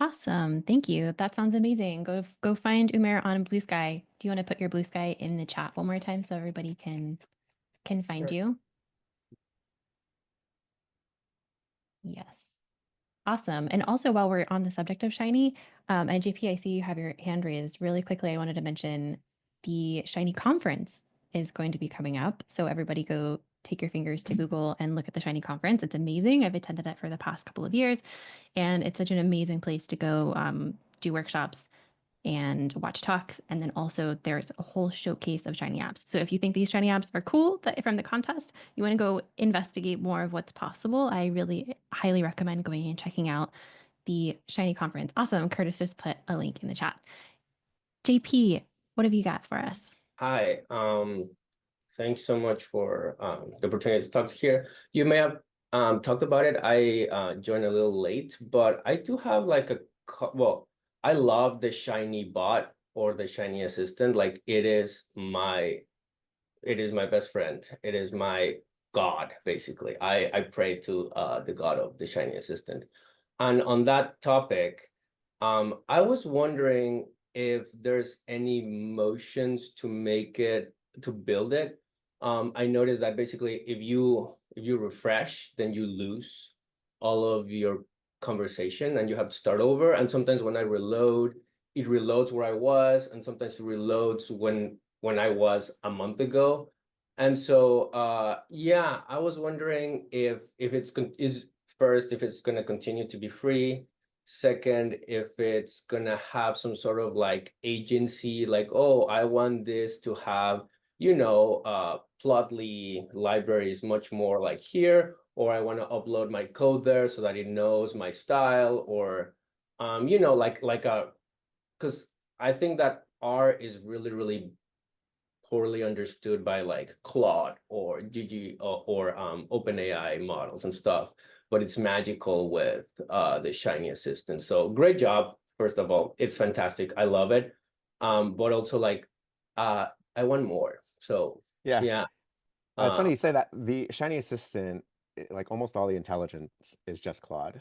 Awesome. Thank you. That sounds amazing. Go find Umair on Blue Sky. Do you want to put your Blue Sky in the chat one more time so everybody can find Sure. you? Yes. Awesome. And also, while we're on the subject of Shiny, and JP, I see you have your hand raised. Really quickly, I wanted to mention the Shiny conference is going to be coming up. So everybody go take your fingers to Google and look at the Shiny conference. It's amazing. I've attended it for the past couple of years, and it's such an amazing place to go do workshops and watch talks. And then also there's a whole showcase of Shiny apps. So if you think these Shiny apps are cool from the contest, you want to go investigate more of what's possible, I really highly recommend going and checking out the Shiny conference. Awesome. Curtis just put a link in the chat. JP, what have you got for us? Hi, thanks so much for the opportunity to talk here. You may have talked about it. I joined a little late, but I do have like well, I love the Shiny bot or the Shiny assistant. Like it is my best friend. It is my God, basically. I pray to the God of the Shiny assistant. And on that topic, I was wondering if there's any motions to build it. I noticed that basically if you refresh, then you lose all of your conversation and you have to start over. And sometimes when I reload, it reloads where I was, and sometimes it reloads when I was a month ago. And so yeah, I was wondering if it's first, if it's gonna continue to be free. Second, if it's gonna have some sort of like agency, like, oh, I want this to have, Plotly libraries much more like here, or I want to upload my code there so that it knows my style, or, because I think that R is really, really poorly understood by like Claude or GG or OpenAI models and stuff, but it's magical with the Shiny assistant. So great job, first of all. It's fantastic. I love it. But also like I want more. So yeah. It's funny you say that. The Shiny assistant, like almost all the intelligence is just Claude.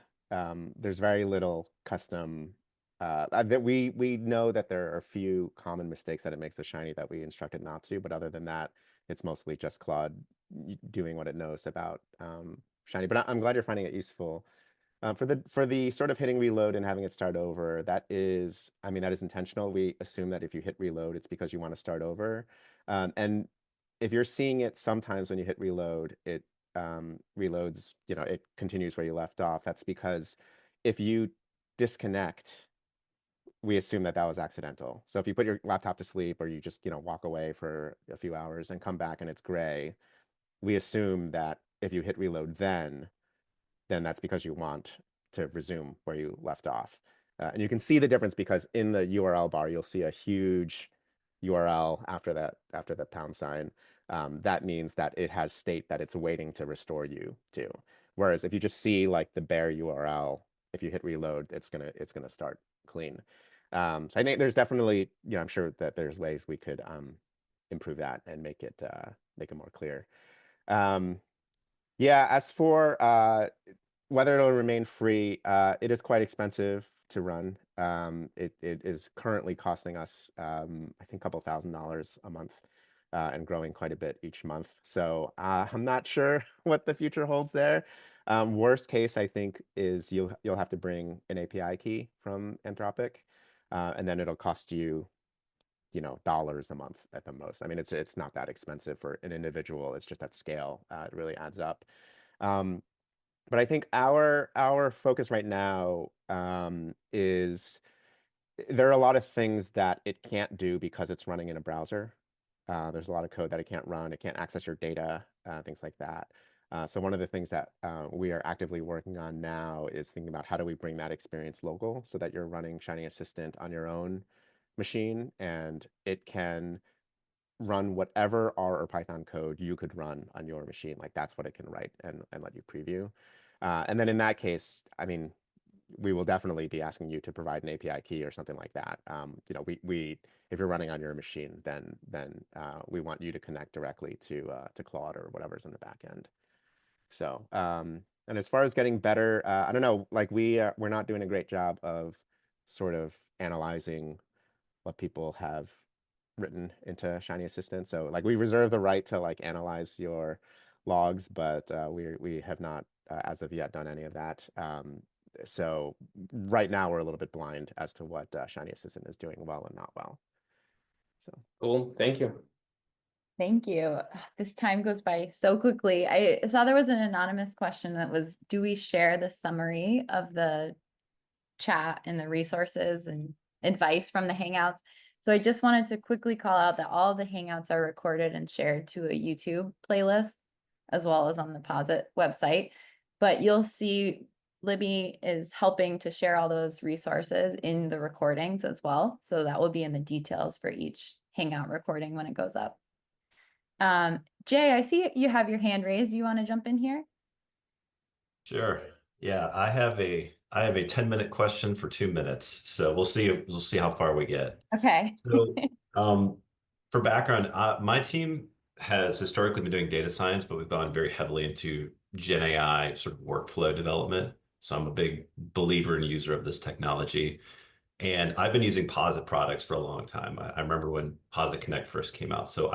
There's very little custom that we know that there are a few common mistakes that it makes the Shiny that we instructed not to, but other than that, it's mostly just Claude doing what it knows about Shiny. But I'm glad you're finding it useful. For the sort of hitting reload and having it start over, that is intentional. We assume that if you hit reload, it's because you want to start over. And if you're seeing it sometimes when you hit reload, it reloads, it continues where you left off. That's because if you disconnect, we assume that was accidental. So if you put your laptop to sleep, or you just, walk away for a few hours and come back and it's gray, we assume that if you hit reload then that's because you want to resume where you left off. And you can see the difference because in the URL bar, you'll see a huge URL after the pound sign. That means that it has state that it's waiting to restore you to. Whereas if you just see like the bare URL, if you hit reload, it's gonna start clean. So I think there's definitely, I'm sure that there's ways we could improve that and make it more clear. Yeah, as for whether it'll remain free, it is quite expensive to run. It is currently costing us, I think, a couple $1,000s a month, and growing quite a bit each month. So I'm not sure what the future holds there. Worst case, I think, is you'll have to bring an API key from Anthropic, and then it'll cost you dollars a month at the most. I mean, it's not that expensive for an individual. It's just at scale, it really adds up. But I think our focus right now is there are a lot of things that it can't do because it's running in a browser. There's a lot of code that it can't run. It can't access your data, things like that. So one of the things that we are actively working on now is thinking about how do we bring that experience local so that you're running Shiny Assistant on your own machine and it can run whatever R or Python code you could run on your machine. Like that's what it can write and let you preview. And then in that case, I mean, we will definitely be asking you to provide an API key or something like that. We if you're running on your machine, then we want you to connect directly to Claude or whatever's in the back end. So and as far as getting better, I don't know, like we're not doing a great job of sort of analyzing what people have written into Shiny Assistant. So like we reserve the right to like analyze your logs, but we have not as of yet done any of that. So right now we're a little bit blind as to what Shiny Assistant is doing well and not well. So Cool, thank you. Thank you. This time goes by so quickly. I saw there was an anonymous question that was, do we share the summary of the chat and the resources and advice from the Hangouts? So I just wanted to quickly call out that all the Hangouts are recorded and shared to a YouTube playlist, as well as on the Posit website. But you'll see Libby is helping to share all those resources in the recordings as well. So that will be in the details for each Hangout recording when it goes up. Jay, I see you have your hand raised. You want to jump in here? Sure. Yeah, I have a 10-minute question for 2 minutes. So we'll see how far we get. Okay. So for background, my team has historically been doing data science, but we've gone very heavily into Gen AI sort of workflow development. So I'm a big believer and user of this technology. And I've been using Posit products for a long time. I remember when Posit Connect first came out. So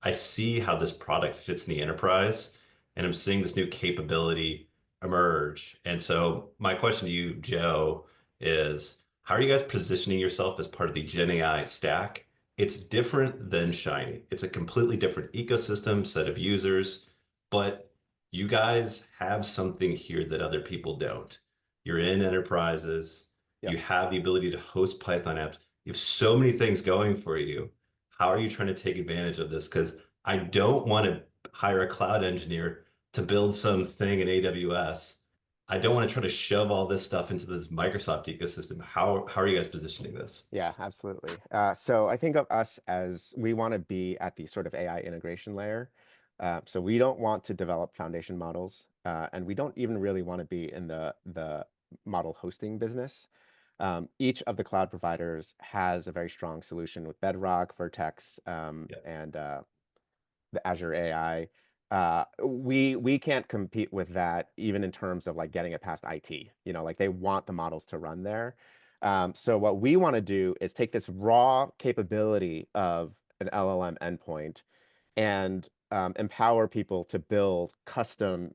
I see how this product fits in the enterprise, and I'm seeing this new capability emerge. And so my question to you, Joe, is how are you guys positioning yourself as part of the Gen AI stack? It's different than Shiny. It's a completely different ecosystem, set of users, but you guys have something here that other people don't. You're in enterprises. Yep. You have the ability to host Python apps. You have so many things going for you. How are you trying to take advantage of this? Because I don't want to hire a cloud engineer to build something in AWS. I don't want to try to shove all this stuff into this Microsoft ecosystem. How are you guys positioning this? Yeah, absolutely. So I think of us as we want to be at the sort of AI integration layer. So we don't want to develop foundation models, and we don't even really want to be in the model hosting business. Each of the cloud providers has a very strong solution with Bedrock, Vertex, and the Azure AI. We can't compete with that even in terms of like getting it past IT. Like they want the models to run there. So what we want to do is take this raw capability of an LLM endpoint and empower people to build custom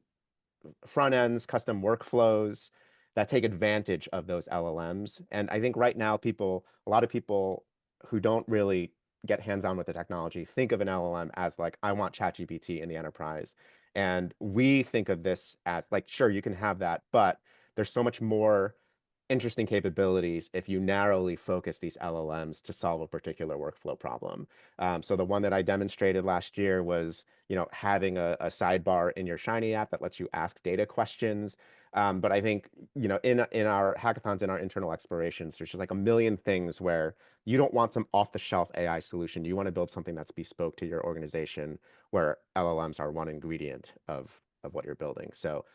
front ends, custom workflows that take advantage of those LLMs. And I think right now a lot of people who don't really get hands-on with the technology think of an LLM as like, I want ChatGPT in the enterprise. And we think of this as like, sure, you can have that, but there's so much more interesting capabilities if you narrowly focus these LLMs to solve a particular workflow problem. So the one that I demonstrated last year was, having a sidebar in your Shiny app that lets you ask data questions. But I think, in our hackathons, in our internal explorations, there's just like a million things where you don't want some off-the-shelf AI solution. You want to build something that's bespoke to your organization where LLMs are one ingredient of what you're building. So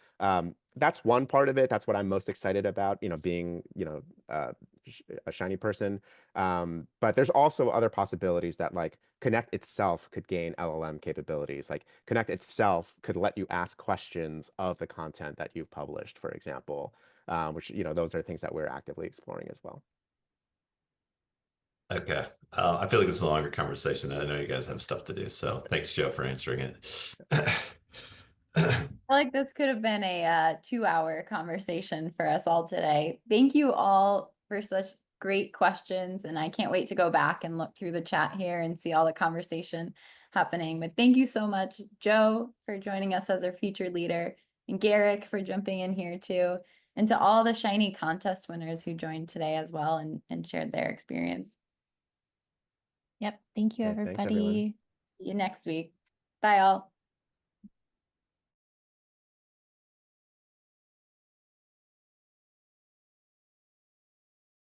that's one part of it. That's what I'm most excited about, being, a Shiny person. But there's also other possibilities that like Connect itself could gain LLM capabilities. Like Connect itself could let you ask questions of the content that you've published, for example, which, those are things that we're actively exploring as well. Okay. I feel like this is a longer conversation, and I know you guys have stuff to do. So thanks, Joe, for answering it. I feel like this could have been a 2-hour conversation for us all today. Thank you all for such great questions, and I can't wait to go back and look through the chat here and see all the conversation happening. But thank you so much, Joe, for joining us as our featured leader, and Garrick for jumping in here too, and to all the Shiny contest winners who joined today as well and shared their experience. Yep. Thank you, Yeah, thanks, everyone. everybody. See you next week. Bye all.